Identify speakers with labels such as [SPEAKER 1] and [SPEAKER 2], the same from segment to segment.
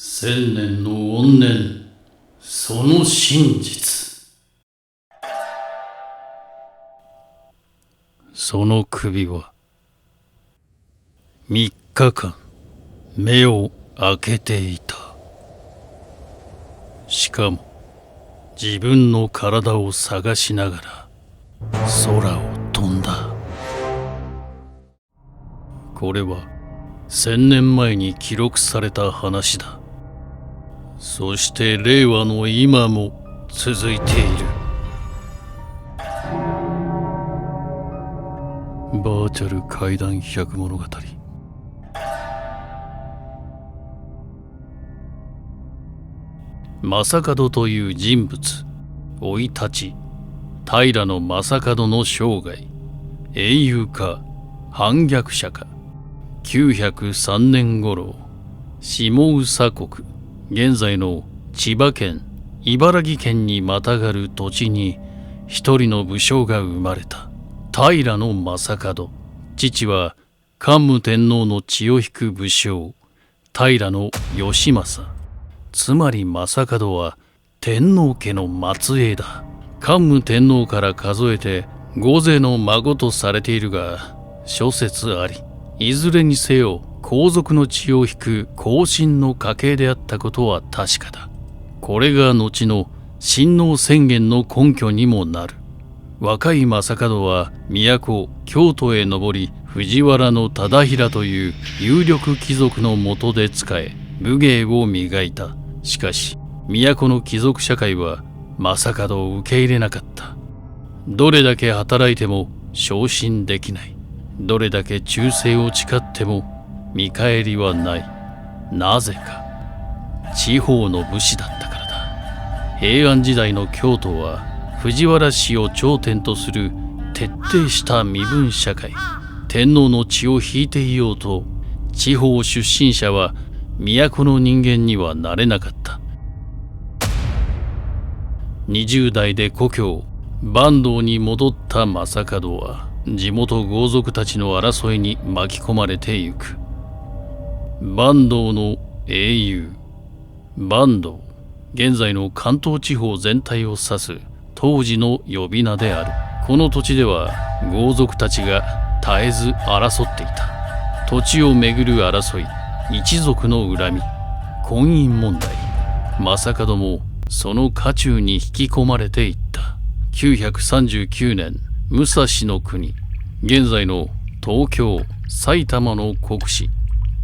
[SPEAKER 1] 千年の怨念、その真実。その首は3日間目を開けていた。しかも自分の体を探しながら空を飛んだ。これは1000年前に記録された話だ。そして令和の今も続いている。バーチャル怪談百物語。正門という人物、生い立ち、平将門の生涯、英雄か反逆者か。903年頃、下総国、現在の千葉県、茨城県にまたがる土地に一人の武将が生まれた。平将門。父は桓武天皇の血を引く武将、平義政。つまり正門は天皇家の末裔だ。桓武天皇から数えて5世の孫とされているが、諸説あり、いずれにせよ皇族の血を引く後進の家系であったことは確かだ。これが後の親王宣言の根拠にもなる。若い正門は都京都へ上り、藤原忠衡という有力貴族の下で仕え武芸を磨いた。しかし都の貴族社会は正門を受け入れなかった。どれだけ働いても昇進できない。どれだけ忠誠を誓っても見返りはない。なぜか地方の武士だったからだ。平安時代の京都は藤原氏を頂点とする徹底した身分社会。天皇の血を引いていようと地方出身者は都の人間にはなれなかった。20代で故郷坂東に戻った正門は地元豪族たちの争いに巻き込まれてゆく。坂東の英雄。坂東、現在の関東地方全体を指す当時の呼び名である。この土地では豪族たちが絶えず争っていた。土地をめぐる争い、一族の恨み、婚姻問題。正門もその渦中に引き込まれていった。939年、武蔵の国、現在の東京、埼玉の国司、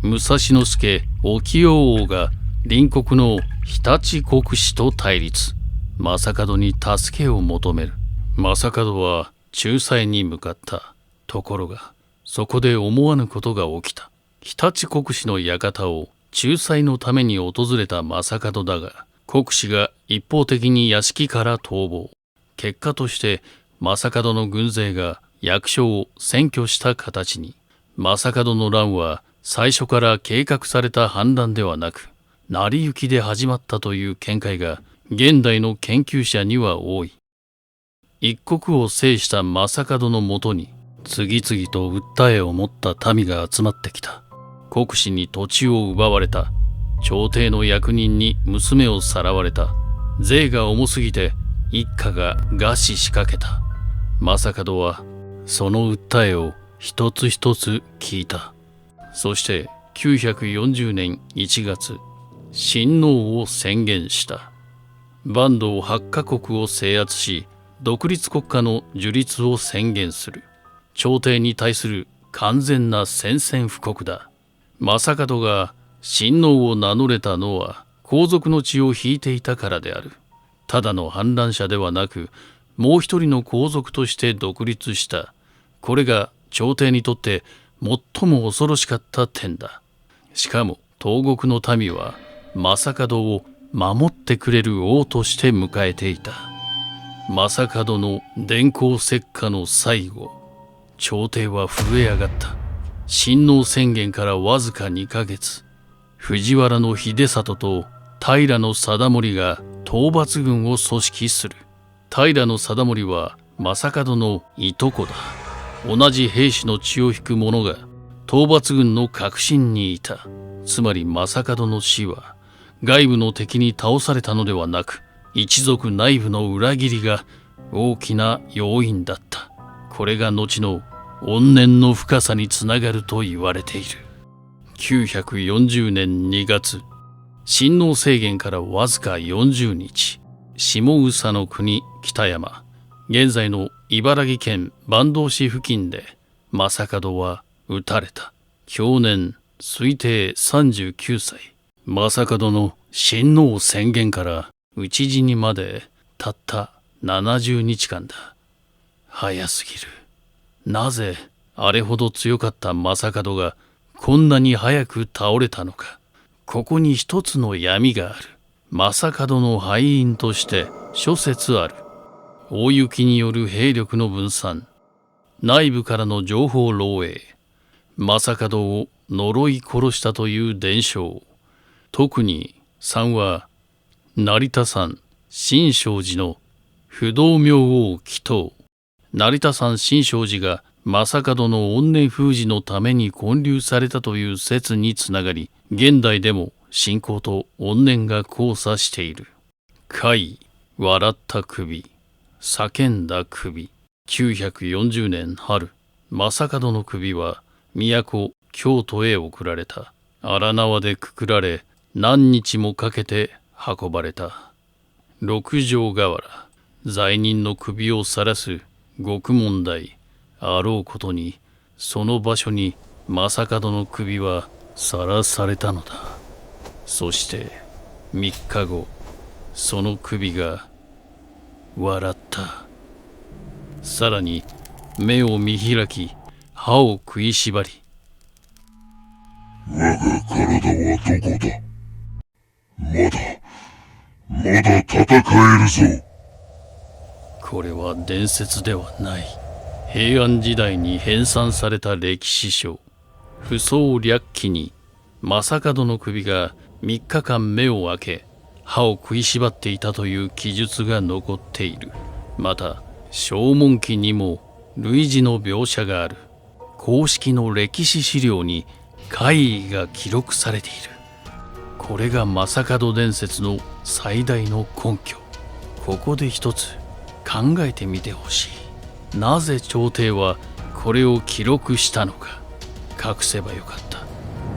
[SPEAKER 1] 武蔵之助沖陽王が隣国の日立国司と対立。正門に助けを求める。正門は仲裁に向かった。ところがそこで思わぬことが起きた。日立国司の館を仲裁のために訪れた正門だが、国司が一方的に屋敷から逃亡。結果として正門の軍勢が役所を占拠した形に。正門の乱は最初から計画された反乱ではなく、成り行きで始まったという見解が現代の研究者には多い。一国を制した正門のもとに次々と訴えを持った民が集まってきた。国司に土地を奪われた。朝廷の役人に娘をさらわれた。税が重すぎて一家が餓死しかけた。正門はその訴えを一つ一つ聞いた。そして940年1月、親王を宣言した。坂東8カ国を制圧し、独立国家の樹立を宣言する。朝廷に対する完全な宣戦布告だ。正門が親王を名乗れたのは皇族の血を引いていたからである。ただの反乱者ではなく、もう一人の皇族として独立した。これが朝廷にとって最も恐ろしかった点だ。しかも東国の民は正門を守ってくれる王として迎えていた。正門の電光石火の最後、朝廷は震え上がった。親王宣言からわずか2ヶ月、藤原秀里と平貞盛が討伐軍を組織する。平貞盛は正門のいとこだ。同じ兵士の血を引く者が討伐軍の核心にいた。つまり正門の死は外部の敵に倒されたのではなく、一族内部の裏切りが大きな要因だった。これが後の怨念の深さにつながると言われている。940年2月、親王政権からわずか40日、下総の国北山、現在の茨城県坂東市付近で正門は討たれた。享年推定39歳。正門の親王宣言から討ち死にまでたった70日間だ。早すぎる。なぜあれほど強かった正門がこんなに早く倒れたのか。ここに一つの闇がある。正門の敗因として諸説ある。大雪による兵力の分散、内部からの情報漏洩、正門を呪い殺したという伝承。特に3は成田山新勝寺の不動明王祈祷。成田山新勝寺が正門の怨念封じのために建立されたという説につながり、現代でも信仰と怨念が交差している。怪、笑った首、叫んだ首。940年春、正門の首は都京都へ送られた。荒縄でくくられ、何日もかけて運ばれた。六条河原、罪人の首を晒す獄門台。あろうことに、その場所に正門の首は晒されたのだ。そして3日後、その首が笑った。さらに目を見開き、歯を食いしばり、
[SPEAKER 2] 我が体はどこだ。まだ戦えるぞ。
[SPEAKER 1] これは伝説ではない。平安時代に編纂された歴史書、不宗略記に正門の首が3日間目を開け、歯を食いしばっていたという記述が残っている。また正文記にも類似の描写がある。公式の歴史資料に怪異が記録されている。これが正門伝説の最大の根拠。ここで一つ考えてみてほしい。なぜ朝廷はこれを記録したのか。隠せばよかっ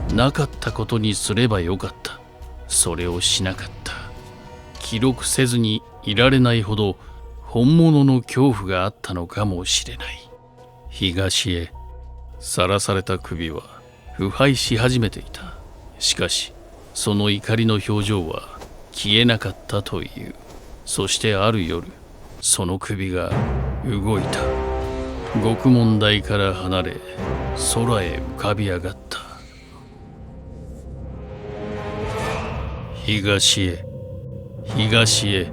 [SPEAKER 1] た。なかったことにすればよかった。それをしなかった。記録せずにいられないほど本物の恐怖があったのかもしれない。東へさらされた首は腐敗し始めていた。しかしその怒りの表情は消えなかったという。そしてある夜、その首が動いた。獄門台から離れ空へ浮かび上がった。東へ、東へ、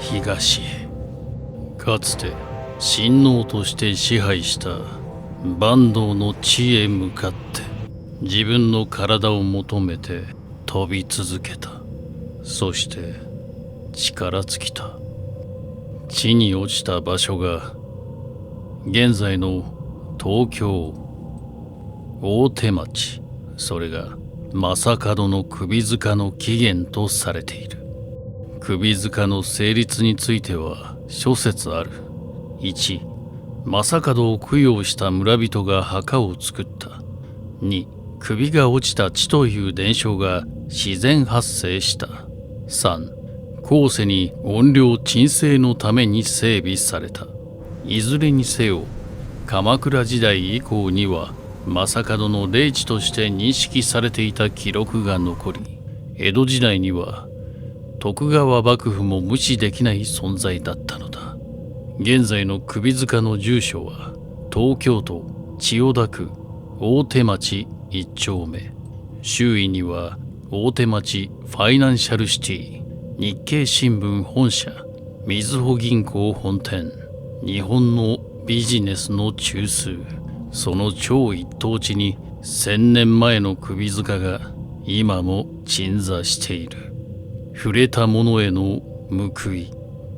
[SPEAKER 1] 東へ。かつて親王として支配した坂東の地へ向かって自分の体を求めて飛び続けた。そして力尽きた。地に落ちた場所が現在の東京大手町。それが正門の首塚の起源とされている。首塚の成立については諸説ある。1、正門を供養した村人が墓を作った。2、首が落ちた地という伝承が自然発生した。3、後世に怨霊鎮静のために整備された。いずれにせよ、鎌倉時代以降には正門の霊地として認識されていた記録が残り、江戸時代には徳川幕府も無視できない存在だったのだ。現在の首塚の住所は東京都千代田区大手町1丁目。周囲には大手町ファイナンシャルシティ、日経新聞本社、みずほ銀行本店、日本のビジネスの中枢。その超一等地に1000年前の首塚が今も鎮座している。触れたものへの報い。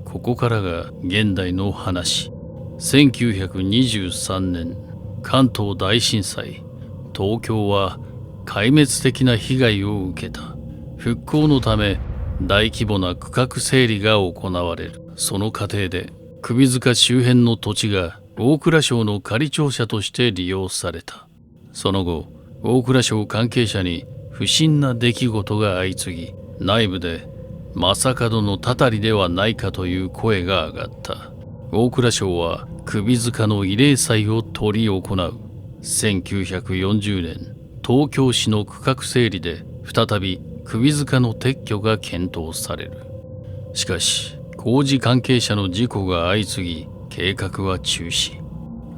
[SPEAKER 1] ここからが現代の話。1923年関東大震災。東京は壊滅的な被害を受けた。復興のため大規模な区画整理が行われる。その過程で首塚周辺の土地が大蔵省の仮庁舎として利用された。その後、大蔵省関係者に不審な出来事が相次ぎ、内部で正門のたたりではないかという声が上がった。大蔵省は首塚の慰霊祭を執り行う。1940年、東京市の区画整理で再び首塚の撤去が検討される。しかし、工事関係者の事故が相次ぎ、計画は中止。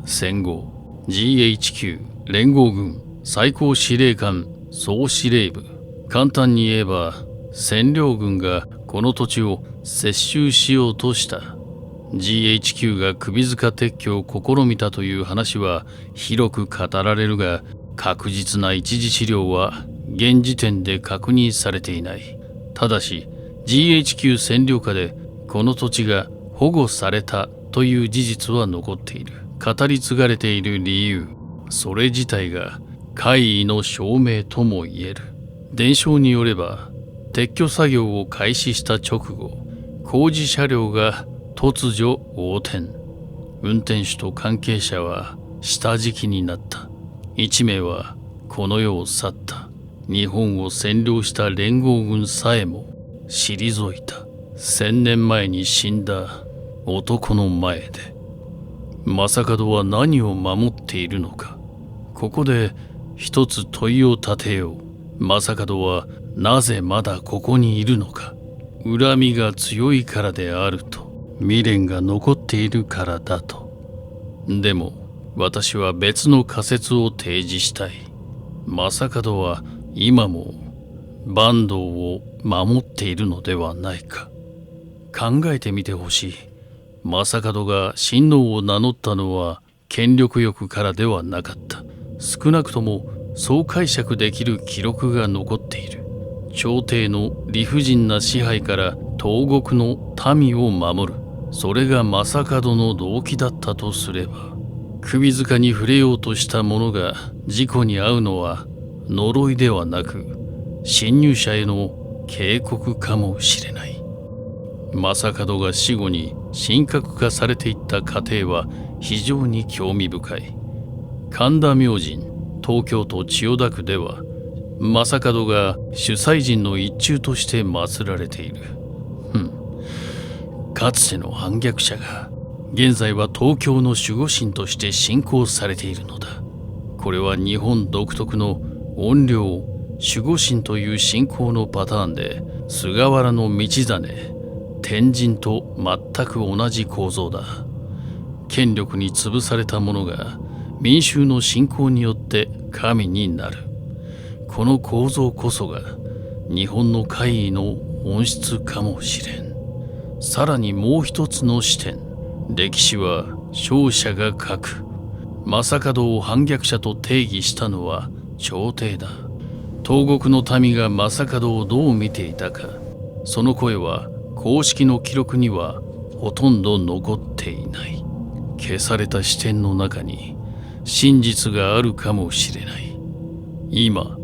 [SPEAKER 1] 戦後、GHQ 連合軍最高司令官総司令部、簡単に言えば占領軍がこの土地を接収しようとした。GHQ が首塚撤去を試みたという話は広く語られるが、確実な一次資料は現時点で確認されていない。ただし GHQ 占領下でこの土地が保護されたという事実は残っている。語り継がれている理由、それ自体が怪異の証明とも言える。伝承によれば、撤去作業を開始した直後、工事車両が突如横転。運転手と関係者は下敷きになった。1名はこの世を去った。日本を占領した連合軍さえも退いた。1000年前に死んだ男の前で、正門は何を守っているのか。ここで一つ問いを立てよう。正門はなぜまだここにいるのか。恨みが強いからであると、未練が残っているからだと。でも私は別の仮説を提示したい。正門は今も坂東を守っているのではないか。考えてみてほしい。正門が親王を名乗ったのは権力欲からではなかった。少なくともそう解釈できる記録が残っている。朝廷の理不尽な支配から東国の民を守る。それが正門の動機だったとすれば、首塚に触れようとした者が事故に遭うのは呪いではなく、侵入者への警告かもしれない。正門が死後に神格化されていった過程は非常に興味深い。神田明神、東京都千代田区では、正門が主祭神の一柱として祀られている。かつての反逆者が現在は東京の守護神として信仰されているのだ。これは日本独特の怨霊守護神という信仰のパターンで、菅原道真、天神と全く同じ構造だ。権力に潰された者が民衆の信仰によって神になる。この構造こそが日本の怪異の本質かもしれん。さらにもう一つの視点、歴史は勝者が書く。正門を反逆者と定義したのは朝廷だ。東国の民が正門をどう見ていたか、その声は公式の記録にはほとんど残っていない。消された視点の中に真実があるかもしれない。今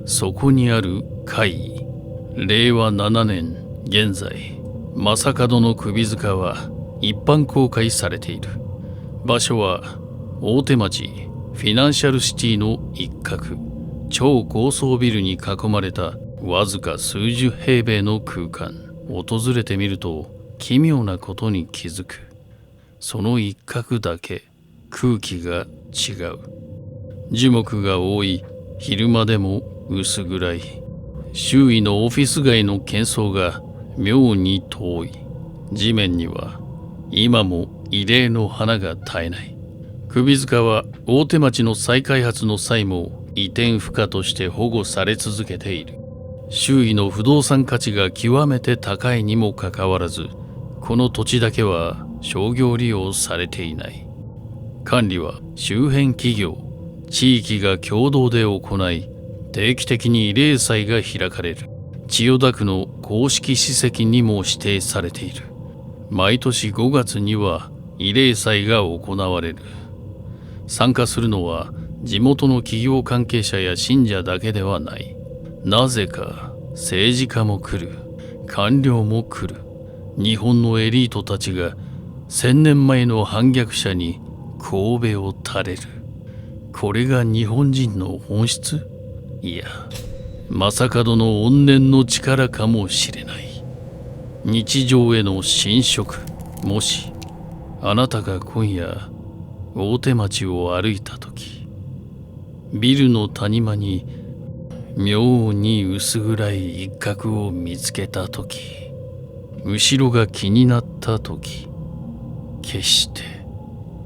[SPEAKER 1] そこにある怪異。令和7年現在、正門の首塚は一般公開されている。場所は大手町フィナンシャルシティの一角。超高層ビルに囲まれたわずか数十平米の空間。訪れてみると奇妙なことに気づく。その一角だけ空気が違う。樹木が多い。昼間でも薄暗い。周囲のオフィス街の喧騒が妙に遠い。地面には今も慰霊の花が絶えない。首塚は大手町の再開発の際も移転不可として保護され続けている。周囲の不動産価値が極めて高いにもかかわらず、この土地だけは商業利用されていない。管理は周辺企業、地域が共同で行い、定期的に慰霊祭が開かれる。千代田区の公式史跡にも指定されている。毎年5月には慰霊祭が行われる。参加するのは地元の企業関係者や信者だけではない。なぜか政治家も来る、官僚も来る。日本のエリートたちが1000年前の反逆者に神戸を垂れる。これが日本人の本質？いや、正門の怨念の力かもしれない。日常への侵食。もしあなたが今夜大手町を歩いた時、ビルの谷間に妙に薄暗い一角を見つけた時、後ろが気になった時、決して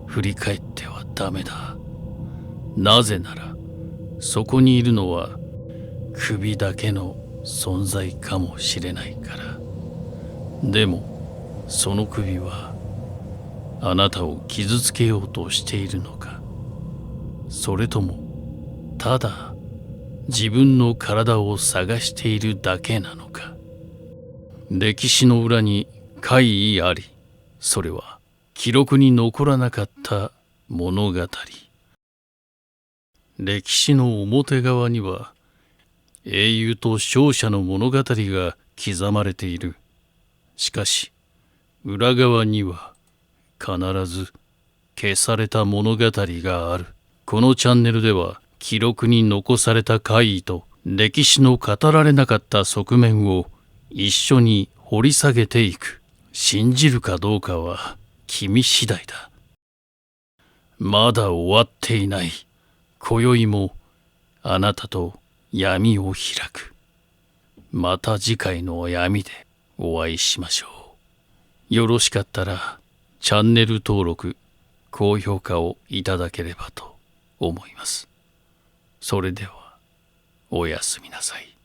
[SPEAKER 1] 振り返ってはダメだ。なぜならそこにいるのは首だけの存在かもしれないから。でもその首はあなたを傷つけようとしているのか、それともただ自分の体を探しているだけなのか。歴史の裏に怪異あり、それは記録に残らなかった物語。歴史の表側には英雄と勝者の物語が刻まれている。しかし裏側には必ず消された物語がある。このチャンネルでは記録に残された怪異と歴史の語られなかった側面を一緒に掘り下げていく。信じるかどうかは君次第だ。まだ終わっていない。今宵もあなたと闇を開く。また次回の闇でお会いしましょう。よろしかったらチャンネル登録、高評価をいただければと思います。それではおやすみなさい。